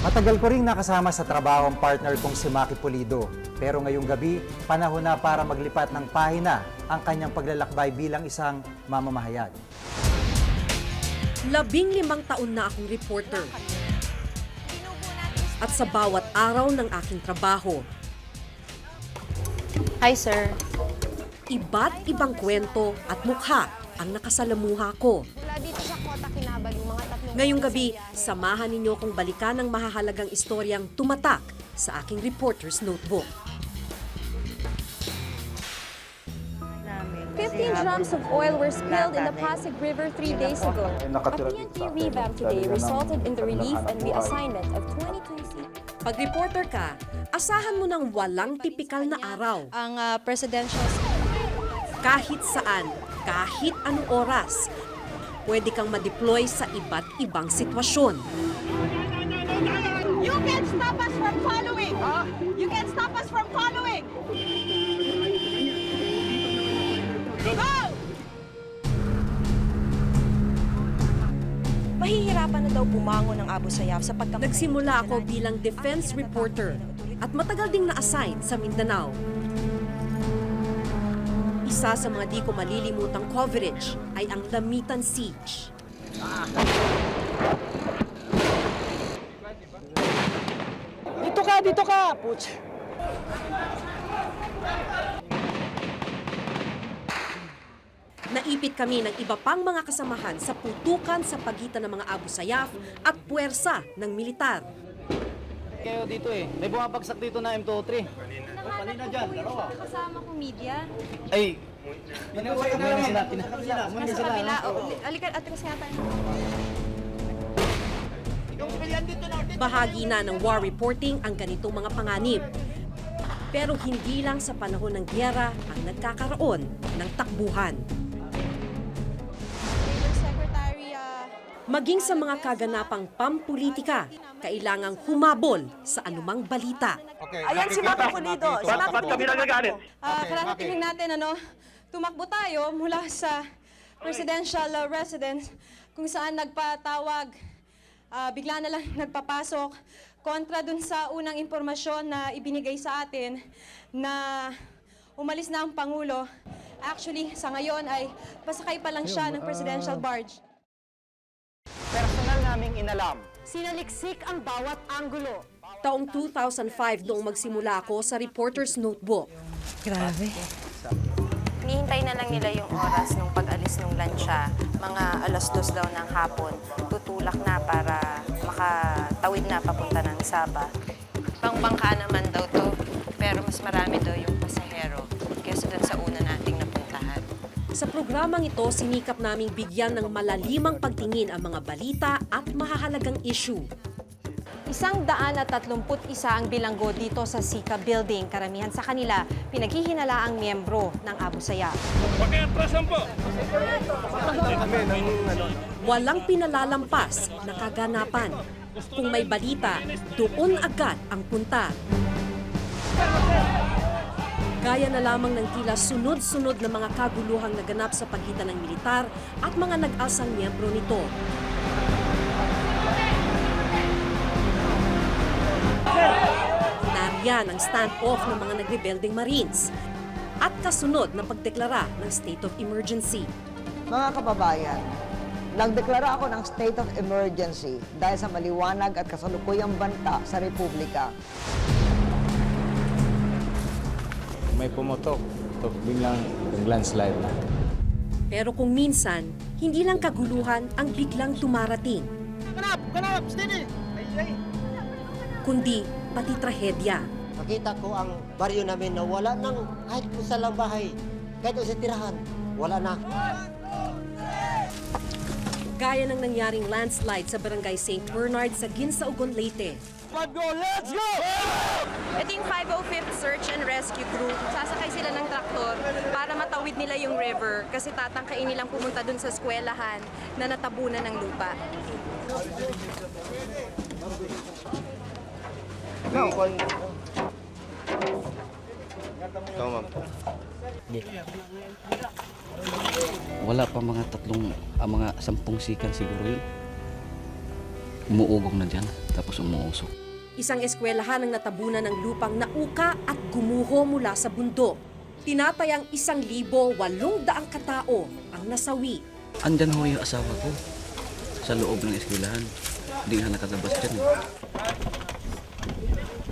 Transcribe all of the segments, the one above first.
Matagal ko ring nakasama sa trabaho ang partner kong si Maki Pulido. Pero ngayong gabi, panahon na para maglipat ng pahina ang kanyang paglalakbay bilang isang mamamahayag. 15 taon na akong reporter. At sa bawat araw ng aking trabaho, Hi, sir. iba't ibang kwento at mukha ang nakasalamuha ko. Wala dito sa Kota Kinabalu, mga tatlong... Ngayong gabi, samahan ninyo kong balikan ang mahahalagang istoryang tumatak sa aking reporter's notebook. 15 drums of oil were spilled in the Pasig River 3 days ago. A PNP revamp today resulted in the relief and reassignment of 22 seats. Pag reporter ka, asahan mo ng walang tipikal na araw. Ang presidential... Kahit saan, kahit anong oras, pwede kang ma-deploy sa iba't ibang sitwasyon. You can't stop us from following! You can't stop us from following! Go! Mahihirapan na daw bumangon ng Abu Sayyaf sa pagkamatay. Nagsimula ako bilang defense reporter at matagal ding na-assign sa Mindanao. Isa sa mga di ko malilimutang coverage ay ang Lamitan Siege. Dito ka! Putz! Naipit kami ng iba pang mga kasamahan sa putukan sa pagitan ng mga Abu Sayyaf at puwersa ng militar. Kayo dito eh. May bumabagsak dito na M203. Kanina dyan, dalawa. Kasama ko media. Ay, pinakasaya na lang sila. Nasa kabila. Alikan, atras nga tayo. Bahagi na ng war reporting ang ganitong mga panganib. Pero hindi lang sa panahon ng giyera ang nagkakaroon ng takbuhan. Secretary, Maging sa mga kaganapang pampulitika, kailangang humabol sa anumang balita. Ayan si Maki Pulido. Si Maki kami nagagalit? kararating natin, tumakbo tayo mula sa presidential residence kung saan nagpatawag, bigla na lang nagpapasok kontra dun sa unang impormasyon na ibinigay sa atin na umalis na ang Pangulo. Actually, sa ngayon ay pasakay pa lang siya ng presidential barge. Personal naming inalam. Sinaliksik ang bawat anggulo. Taong 2005 noong magsimula ako sa reporter's notebook. Hinihintay na lang nila yung oras nung pag-alis ng lansya, mga 2:00 daw ng hapon, tutulak na para makatawid na papunta ng Sabah. Pangbangka naman daw to, pero mas marami daw yung pasahero kaysa dun sa una nating napuntahan. Sa programang ito, sinikap naming bigyan ng malalimang pagtingin ang mga balita at mahahalagang issue. 131 ang bilanggo dito sa Sika Building. Karamihan sa kanila, pinaghihinalaang miyembro ng Abu Sayyaf. Walang pinalalampas na kaganapan. Kung may balita, doon agad ang punta. Gaya na lamang ng tila sunod-sunod na mga kaguluhang naganap sa pagitan ng militar at mga nag-asang miyembro nito. Nariyan ang stand-off ng mga nagrebelding Marines at kasunod na pagdeklara ng state of emergency. Mga kababayan, nagdeklara ako ng state of emergency dahil sa maliwanag at kasalukuyang banta sa Republika. May pumotok. Biglang landslide. Pero kung minsan, hindi lang kaguluhan ang biglang tumarating, Ganap! Steady! kundi pati trahedya. Nakita ko ang baryo namin na wala nang kahit kung sa lang bahay, kahit sa tirahan, wala na. Gaya ng nangyaring landslide sa barangay St. Bernard sa Ginsaugon, Leyte. Let's go! Ito yung 505th Search and Rescue Group. Sasakay sila ng traktor para matawid nila yung river kasi tatangkain nilang pumunta dun sa eskwelahan na natabunan ng lupa. Ikaw, ma'am. Wala pa mga 10 sikan siguro yun. Umuugong na dyan, tapos umuusok. Isang eskwelahan ang natabunan ng lupang nauka at gumuho mula sa bundok. Tinatayang 1,800 katao ang nasawi. Andyan ho yung asawa ko sa loob ng eskwelahan. Hindi nga nakatabas dyan.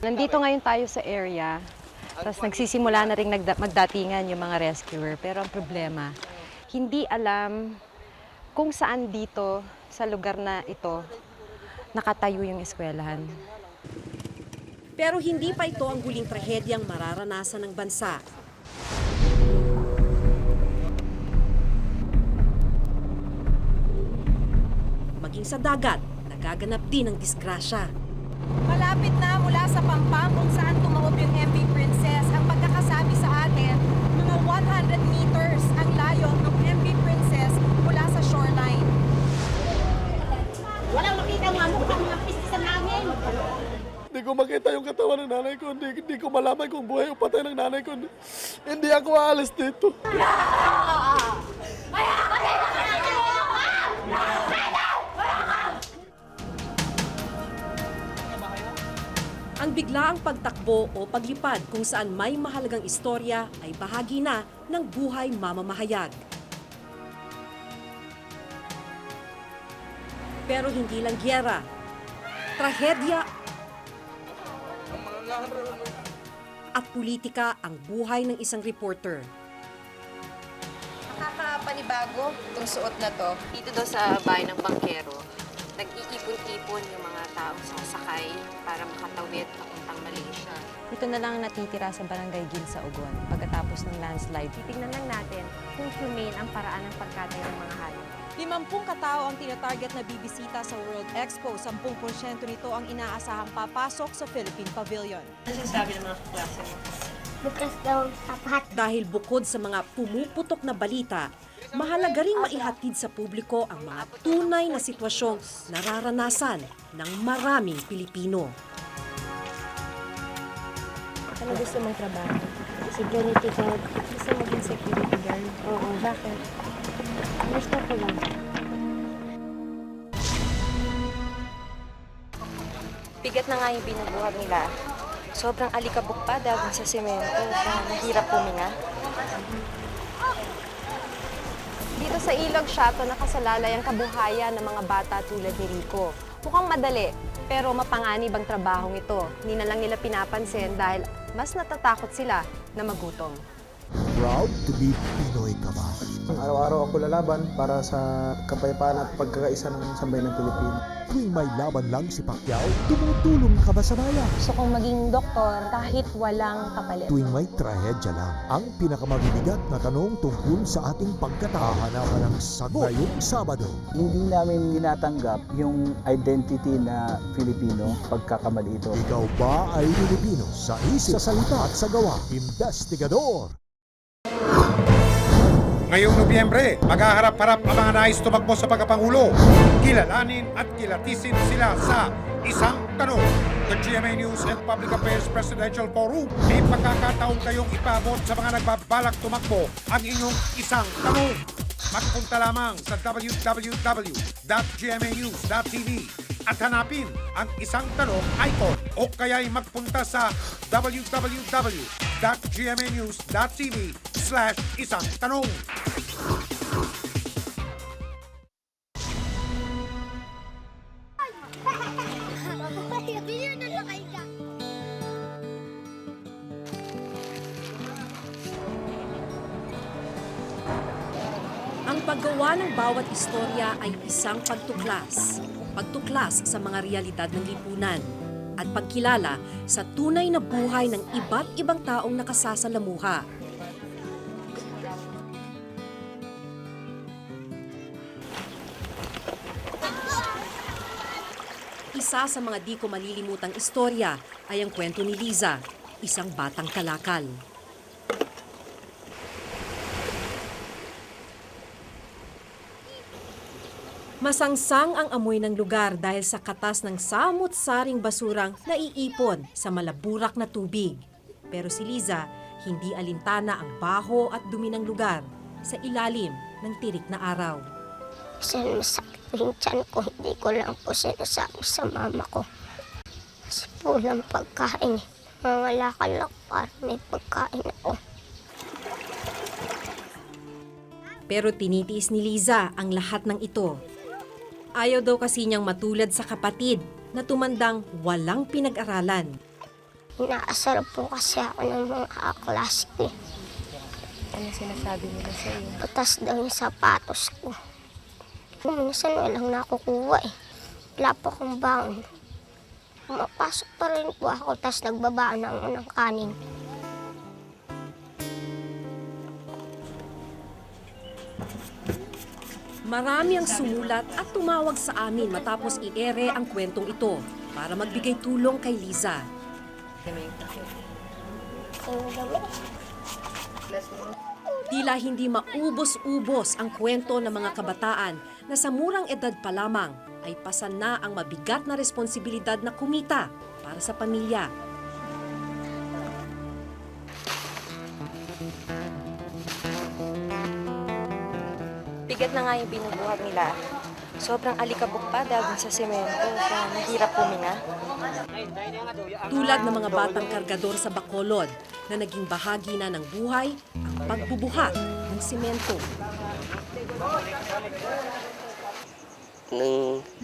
Nandito ngayon tayo sa area, tapos nagsisimula na rin magdatingan yung mga rescuer. Pero ang problema, hindi alam kung saan dito sa lugar na ito nakatayo yung eskwelahan. Pero hindi pa ito ang huling trahedyang mararanasan ng bansa. Maging sa dagat, nagaganap din ang disgrasya. Malapit na mula sa Pampang kung saan tumaob yung MV Princess. Ang pagkakasabi sa atin, mga 100 meters ang layo ng MV Princess mula sa shoreline. Walang makita mga pista namin. Hindi ko makita yung katawan ng nanay ko. Hindi ko malaman kung buhay o patay ng nanay ko. Hindi ako aalis dito. Ang biglaang pagtakbo o paglipad kung saan may mahalagang istorya ay bahagi na ng buhay mamamahayag. Pero hindi lang giyera, trahedya at politika ang buhay ng isang reporter. Nakakapanibago itong suot na to. Dito daw sa bahay ng bangkero, nag-iipon-ipon yung mga taong sasakay para makatawid papuntang Malaysia. Ito na lang natitira sa Barangay Gil sa Ugon pagkatapos ng landslide. Titignan lang natin kung humane ang paraan ng pagkatay ng mga hayop. 50 katao ang tinatarget na bibisita sa World Expo. 10% nito ang inaasahang papasok sa Philippine Pavilion. Ano sinasabi ng mga klase mo? Bukas daw sapat. Dahil bukod sa mga pumuputok na balita, mahalaga ring maihatid sa publiko ang mga tunay na sitwasyong nararanasan ng maraming Pilipino. Ano gusto mong trabaho? Security guard. Gusto maging security guard? Oo. Bakit? Gusto ko lang. Bigat na nga yung binubuhat nila. Sobrang alikabok pa dahil sa semento. Kaya mahirap puminga. Dito sa Ilog Siato, nakasalalay ang kabuhayan ng mga bata tulad ni Rico. Mukhang madali, pero mapanganib ang trabahong ito. Hindi na lang nila pinapansin dahil mas natatakot sila na magutom. Proud to be Pinoy ka ba? Araw-araw ako lalaban para sa kapayapaan at pagkakaisa ng sambayan ng Pilipino. Tuwing may laban lang si Pacquiao, tumutulong ka ba sa bayan? Gusto kong maging doktor kahit walang kapalit. Tuwing may trahedya lang, ang pinakamabibigat na tanong tungkol sa ating pagkatao. Hahanapan ng sagot ngayong Sabado. Hindi namin tinatanggap yung identity na Filipino pagkakamali ito. Ikaw ba ay Pilipino sa isip, sa salita at sa gawa? Investigador! Ngayong Nobyembre, maghaharap-harap ang mga nais tumakbo sa pagkapangulo. Kilalanin at kilatisin sila sa Isang Tanong. The GMA News and Public Affairs Presidential Forum. May pagkakataon kayong ipabot sa mga nagbabalak tumakbo ang inyong Isang Tanong. Magpunta lamang sa www.gmanews.tv at hanapin ang Isang Tanong icon o kaya'y magpunta sa www.gmanews.tv/Isang Tanong. Ang paggawa ng bawat istorya ay isang pagtuklas. Pagtuklas sa mga realidad ng lipunan at pagkilala sa tunay na buhay ng iba't ibang taong nakasasalamuha. Isa sa mga di ko malilimutang istorya ay ang kwento ni Liza, isang batang kalakal. Masangsang ang amoy ng lugar dahil sa katas ng samut-saring basurang naiipon sa malaburak na tubig. Pero si Liza, hindi alintana ang baho at dumi ng lugar sa ilalim ng tirik na araw. Kasi masakit yung tiyan ko, hindi ko lang po sinasabi sa mama ko. Kasi po lang pagkain. Mangalakal lang para may pagkain ako. Pero tinitiis ni Liza ang lahat ng ito. Ayaw daw kasi niyang matulad sa kapatid na tumandang walang pinag-aralan. Inaasar po kasi ako ng mga kaklase ko. Ano sinasabi nila sa iyo? Patas daw yung sapatos ko. Minsan walang nakukuha eh. Wala po akong baon. Mapasok pa rin po ako, tapos nagbabaan ako ng kanin. Marami ang sumulat at tumawag sa amin matapos i-ere ang kwentong ito para magbigay tulong kay Liza. Tila hindi maubos-ubos ang kwento ng mga kabataan na sa murang edad pa lamang ay pasan na ang mabigat na responsibilidad na kumita para sa pamilya. Bigat na nga yung binubuhat nila. Sobrang alikabok pa dahil dun sa semento. Kaya mahirap huminga. Tulad ng mga batang kargador sa Bacolod na naging bahagi na ng buhay ang pagbubuhat ng simento. 12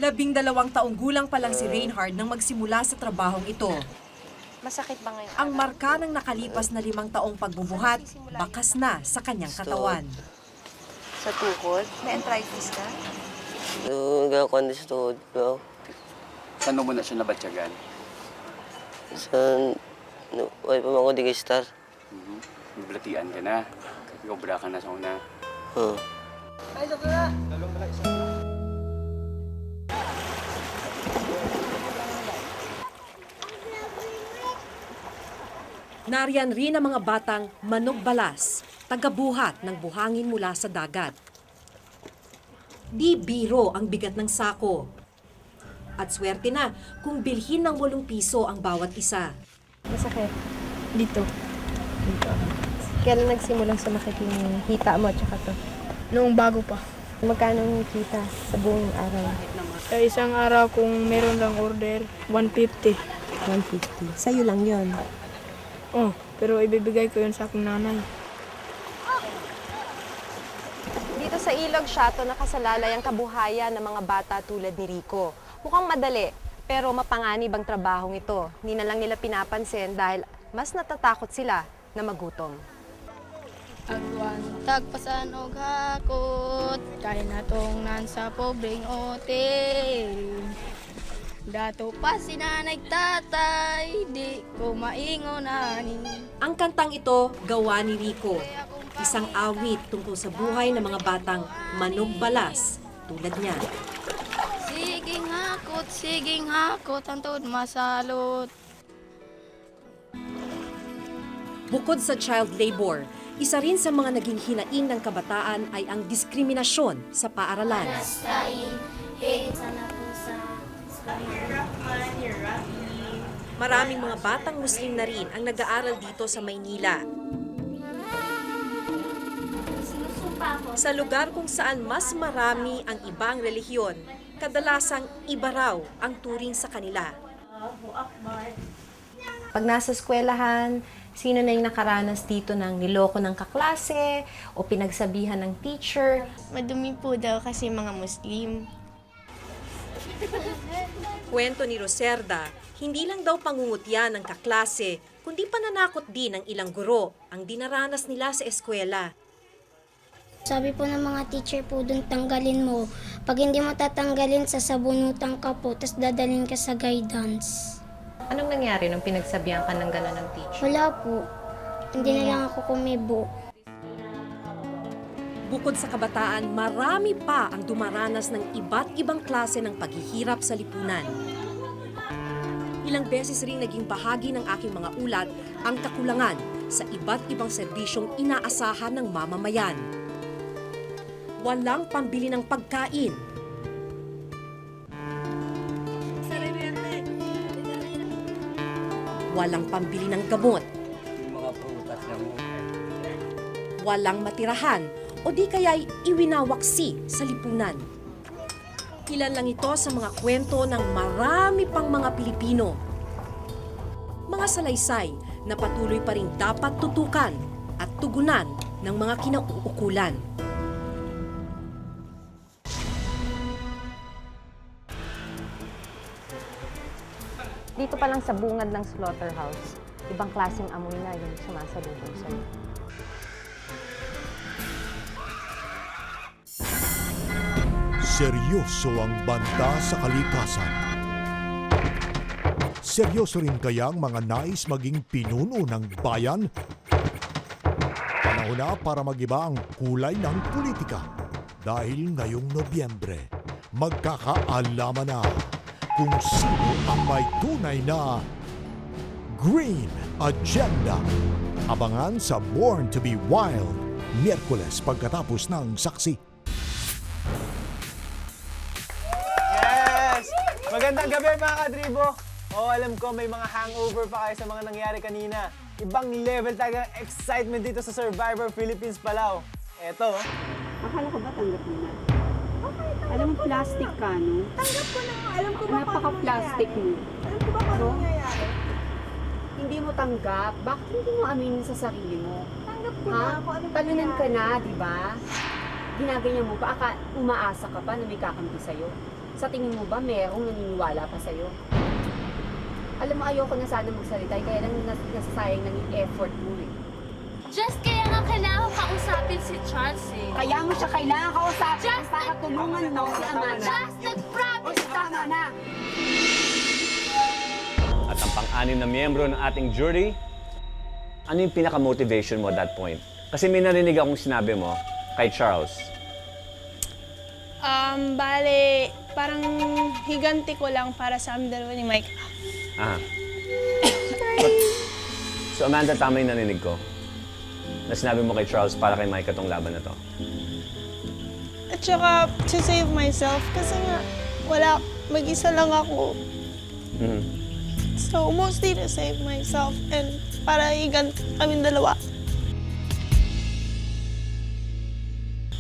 taong gulang pa lang si Reinhard nang magsimula sa trabahong ito. Masakit ba ngayon? Ang marka ng nakalipas na 5 taong pagbubuhat, bakas na sa kanyang katawan. Sa tuhod? May arthritis ka? Nagkakuan sa tuhod ko. Saan mo na siya nabatyagan? Wala pa ako di star. Nablatian ka na. Kagobra ka na sa una. Ay, sakla! Nariyan rin ang mga batang manogbalas, tagabuhat ng buhangin mula sa dagat. Di biro ang bigat ng sako. At swerte na kung bilhin ng 8 piso ang bawat isa. Masakit. Dito. Kailan nagsimulang sumakit yung hita mo at saka to? Noong bago pa. Magkano yung kita sa buong araw? Sa isang araw kung meron lang order, 150. 150. Sa'yo lang yon. Oh, pero ibibigay ko yun sa aking nanay. Dito sa Ilog Shato nakasalalay ang kabuhayan ng mga bata tulad ni Rico. Mukhang madali, pero mapanganib ang trabahong ito. Hindi na lang nila pinapansin dahil mas natatakot sila na magutom. Agwan tagpasan og hakot, kay natong nan sa pobreng otel. Dato pa si nanay tatay, di ko maingon ani. Ang kantang ito, gawa ni Rico. Isang awit tungkol sa buhay ng mga batang manogbalas tulad niya. Siging hakot, antod masalot. Bukod sa child labor, isa rin sa mga naging hinaing ng kabataan ay ang diskriminasyon sa paaralan. Maraming mga batang Muslim na rin ang nag-aaral dito sa Maynila. Sa lugar kung saan mas marami ang ibang relihiyon, kadalasang iba raw ang turing sa kanila. Pag nasa eskwelahan, sino na yung nakaranas dito ng niloko ng kaklase o pinagsabihan ng teacher? Madumi po daw kasi mga Muslim. Kwento ni Roserda, hindi lang daw pangungutya ng kaklase, kundi pananakot din ng ilang guro ang dinaranas nila sa eskwela. Sabi po ng mga teacher po doon, tanggalin mo. Pag hindi mo tatanggalin, sasabunutan ka po, tapos dadalhin ka sa guidance. Anong nangyari nung pinagsabihan ka ng gano'n ng teacher? Wala po. Hindi na lang ako kumibo. Bukod sa kabataan, marami pa ang dumaranas ng iba't ibang klase ng paghihirap sa lipunan. Ilang beses ring naging bahagi ng aking mga ulat ang kakulangan sa iba't ibang serbisyong inaasahan ng mamamayan. Walang pambili ng pagkain. Walang pambili ng gamot. Walang matirahan o di kaya'y iwinawaksi sa lipunan. Ilan lang ito sa mga kwento ng marami pang mga Pilipino. Mga salaysay na patuloy pa rin dapat tutukan at tugunan ng mga kinauukulan. Dito pa lang sa bungad ng slaughterhouse, ibang klaseng amoy na yung sumasalubong sa'yo. Seryoso ang banta sa kalikasan. Seryoso rin kaya ang mga nais maging pinuno ng bayan? Panahon na para mag-iba ang kulay ng politika. Dahil ngayong Nobyembre, magkakaalaman na kung sino ang may tunay na Green Agenda. Abangan sa Born to be Wild, Miyerkules pagkatapos ng saksi. Yes! Magandang gabi mga kadribo! Oo, alam ko may mga hangover pa kayo sa mga nangyari kanina. Ibang level talagang excitement dito sa Survivor Philippines Palau. Eto. Akala ko ba tanggap mo na? Alam mo, plastic ka, no? Tanggap ko na nga. Alam ko ba Napaka-plastic mo. Alam ko ba paano No? nangyayari? Hindi mo tanggap. Bakit hindi mo aminin sa sarili mo? Tanggap ko na Ha? ako. Ano Talunan ka na, di ba? Ginaganyan mo pa. Umaasa ka pa na may kakampi sa'yo. Sa tingin mo ba, merong naniniwala pa sa'yo? Alam mo, ayoko na sana magsalita. Kaya lang nasasayang ng effort mo eh. Just kaya nga kailangan kausapin si Charles eh. Kaya mo siya kailangan kausapin para tulungan mo si Amanda. Just nag-promise Tama na! At ang pang-anim na miyembro ng ating jury, ano yung pinaka-motivation mo at that point? Kasi may narinig akong sinabi mo kay Charles. Bale, parang higanti ko lang para sa amin dalawa ni Mike. Ah. So Amanda, tama yung narinig ko. Na sinabi mo kay Charles para kay Mike itong laban na to. At saka, to save myself, kasi nga, mag-isa lang ako. So, mostly to save myself and para higanti kami dalawa.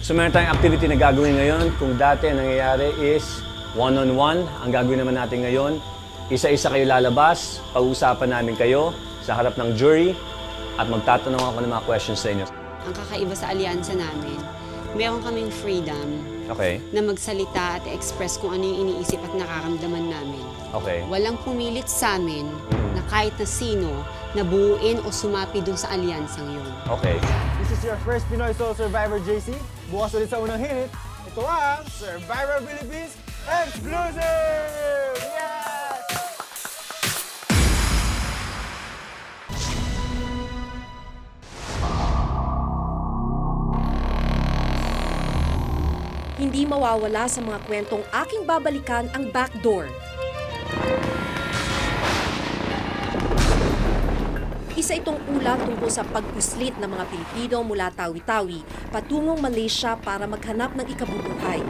So meron tayong activity na gagawin ngayon. Kung dati ang nangyayari is one-on-one, ang gagawin naman natin ngayon, isa-isa kayo lalabas, pag-uusapan namin kayo sa harap ng jury, at magtatanong ako ng mga questions sa inyo. Ang kakaiba sa alyansa namin, meron kaming freedom Okay? na magsalita at express kung ano yung iniisip at nakaramdaman namin. Okay. Walang pumilit sa amin na kahit na sino na buuin o sumapi dun sa alyansang yun. Okay. This is your first Pinoy Soul Survivor, JC. Bukas ulit sa unang hinit. Ito ang Survivor Philippines Exclusive! Yes! Hindi mawawala sa mga kwentong aking babalikan ang backdoor. Isa itong ulat tungkol sa pagpuslit ng mga Pilipino mula Tawi-Tawi patungong Malaysia para maghanap ng ikabubuhay.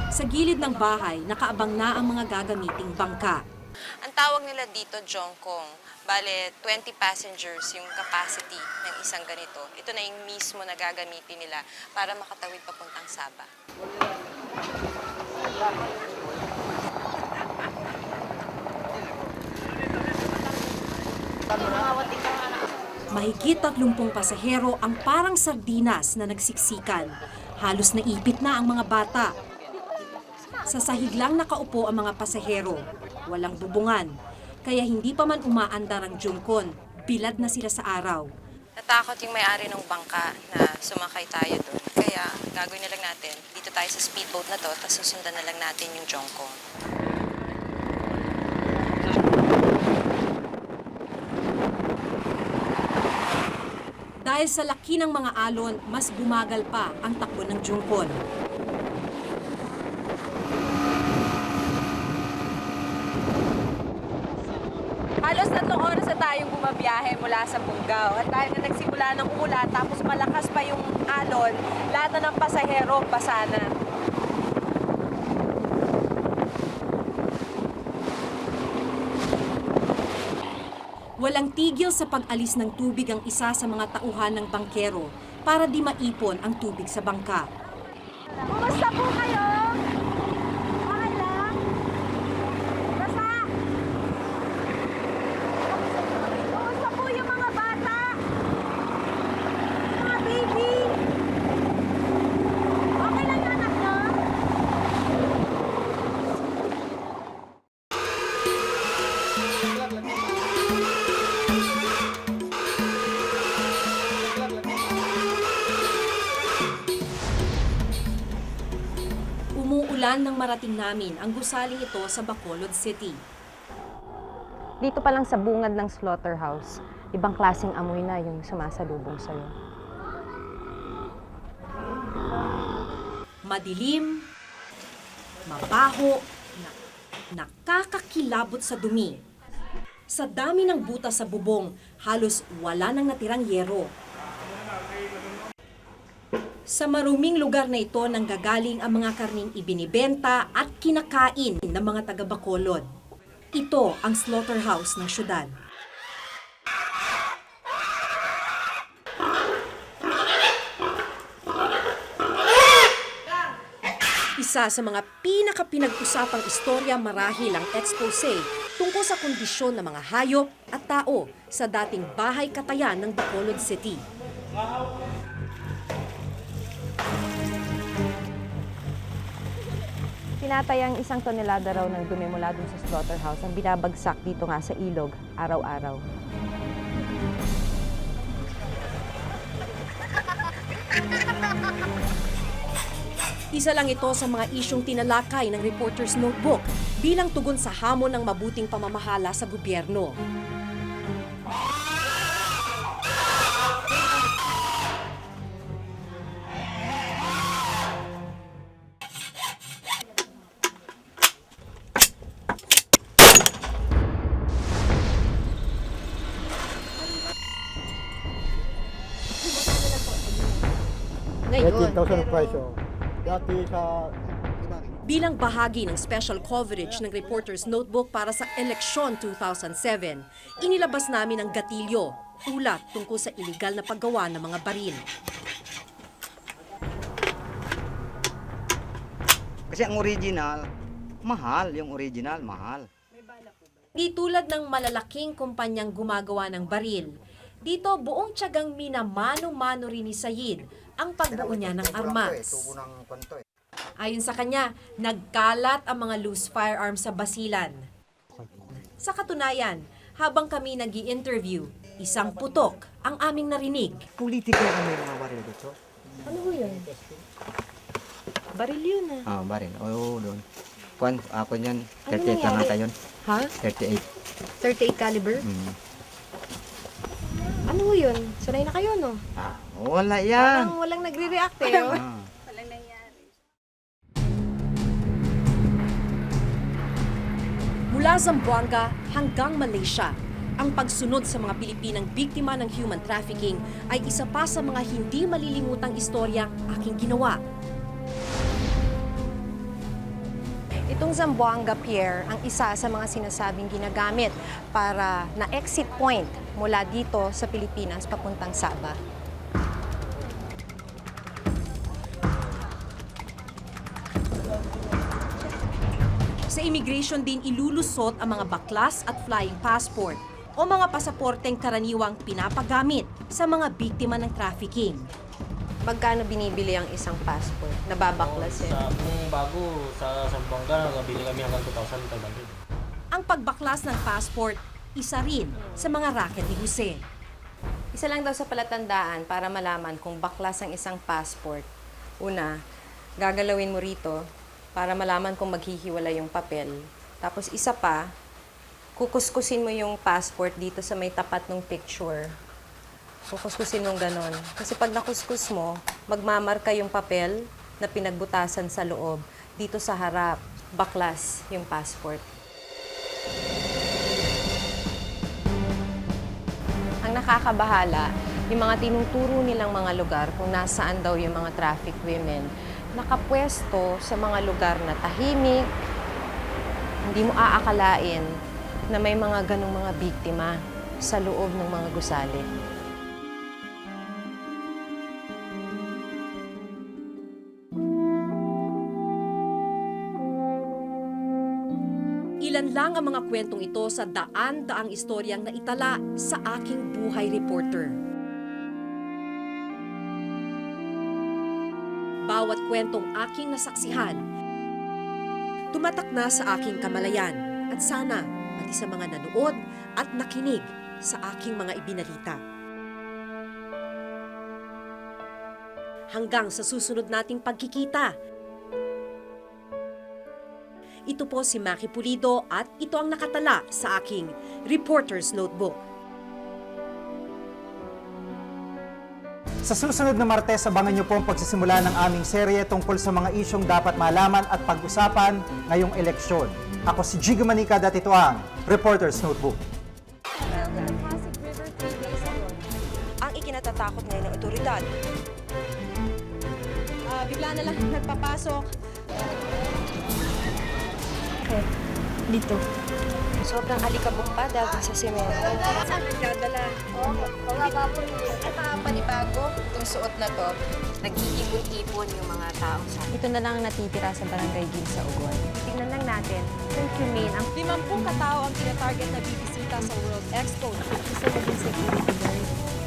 Sa gilid ng bahay, nakaabang na ang mga gagamiting bangka. Ang tawag nila dito, Jongkong. Bale, 20 passengers yung capacity ng isang ganito. Ito na yung mismo na gagamitin nila para makatawid papuntang Sabah. Mahigit 30 pasahero ang parang sardinas na nagsiksikan. Halos naipit na ang mga bata. Sa sahig lang nakaupo ang mga pasahero. Walang bubungan. Kaya hindi pa man umaandar ang Jungkon. Bilad na sila sa araw. Natakot yung may-ari ng bangka na sumakay tayo doon. Kaya gagawin na lang natin, dito tayo sa speedboat na to, tapos susundan na lang natin yung Jongkong. Dahil sa laki ng mga alon, mas bumagal pa ang takbo ng Jungkon. Halos 3 oras na tayong bumabiyahe mula sa Bunggao. At dahil na nagsimula ng ulan, tapos malakas pa yung alon, lahat na ng pasahero basa na. Walang tigil sa pag-alis ng tubig ang isa sa mga tauhan ng bangkero para di maipon ang tubig sa bangka. Kumusta po kayo? Okay lang? Basta? Kumusta po yung mga bata? Mga baby? Okay lang yung anak nyo? Umuulan nang marating namin ang gusaling ito sa Bacolod City. Dito pa lang sa bungad ng slaughterhouse, ibang klaseng amoy na yung sumasalubong sa'yo. Madilim, mabaho, nakakakilabot sa dumi. Sa dami ng butas sa bubong, halos wala nang natirang yero. Sa maruming lugar na ito nanggagaling ang mga karning ibinibenta at kinakain ng mga taga-Bacolod. Ito ang slaughterhouse ng syudad. Isa sa mga pinaka-pinag-usapang istorya marahil ang expose tungkol sa kondisyon ng mga hayop at tao sa dating bahay katayan ng Bacolod City. Tinatayang 1 tonelada raw ng dumi mula dun sa slaughterhouse ang binabagsak dito nga sa ilog araw-araw. Isa lang ito sa mga isyong tinalakay ng Reporter's Notebook bilang tugon sa hamon ng mabuting pamamahala sa gobyerno. Ngayon, 18,000 presyo. Dati sa... bilang bahagi ng special coverage ng Reporter's Notebook para sa eleksyon 2007, inilabas namin ang gatilyo, ulat tungkol sa iligal na paggawa ng mga baril. Kasi ang original, mahal. Yung original, mahal. Di tulad ng malalaking kumpanyang gumagawa ng baril, dito buong tiyagang minamano-mano rin ni Sayid ang pagbuo niya ng armas. Ayon sa kanya, nagkalat ang mga loose firearms sa basilan. Sa katunayan, habang kami nag-i-interview, isang putok ang aming narinig. Politika ang may mga baril dito. Ano ho yun? Baril yun ah. Ah, baril. Oo, doon. Kuan, ako niyan, Ano 38 lang nangyari? ata yun. Ha? 38. 38 caliber? Mm. Ano ho yun? Sanay na kayo, no? Wala yan. Parang walang nagre-react eh. Oh. Ah. Mula Zamboanga hanggang Malaysia, ang pagsunod sa mga Pilipinang biktima ng human trafficking ay isa pa sa mga hindi malilimutang istoryang aking ginawa. Itong Zamboanga Pier ang isa sa mga sinasabing ginagamit para na exit point mula dito sa Pilipinas papuntang Sabah. Sa immigration din ilulusot ang mga baklas at flying passport o mga pasaporteng karaniwang pinapagamit sa mga biktima ng trafficking. Magkano binibili ang isang passport? Nababaklas eh. Kung bago sa Zamboanga, nabili kami hanggang 2,500. Ang pagbaklas ng passport, isa rin sa mga racket ni Jose. Isa lang daw sa palatandaan para malaman kung baklas ang isang passport. Una, gagalawin mo rito para malaman kung maghihiwala yung papel. Tapos isa pa, kukuskusin mo yung passport dito sa may tapat ng picture. Kukuskusin mong ganon. Kasi pag nakuskus mo, magmamarka yung papel na pinagbutasan sa loob. Dito sa harap, baklas yung passport. Ang nakakabahala, yung mga tinuturo nilang mga lugar kung nasaan daw yung mga traffic women, nakapwesto sa mga lugar na tahimik, hindi mo aakalain na may mga ganong mga biktima. sa loob ng mga gusali. Ilan lang ang mga kwentong ito sa daan-daang istoryang naitala sa aking buhay reporter. Bawat kwentong aking nasaksihan, tumatak na sa aking kamalayan at sana pati sa mga nanood at nakinig sa aking mga ibinalita. Hanggang sa susunod nating pagkikita. Ito po si Maki Pulido at ito ang nakatala sa aking Reporter's Notebook. Sa susunod na Martes, abangan niyo po ang pagsisimula ng aming serye tungkol sa mga isyong dapat malaman at pag-usapan ngayong eleksyon. Ako si Jigo Manicad at ito ang Reporter's Notebook. Ang ikinatatakot ngayon ng otoridad. Bigla na lang nagpapasok. Dito. Sobrang alikabok pa dahil sa semento. Saan nagdadala? At panibago, itong suot na to, Nag-iipon-ipon yung mga tao sa Ito na lang ang natitira sa Barangay Gil sa Ugon. Tingnan lang natin kung humane ang 50 katao ang tinatarget na bibisita sa World Expo. Isa na din security guard.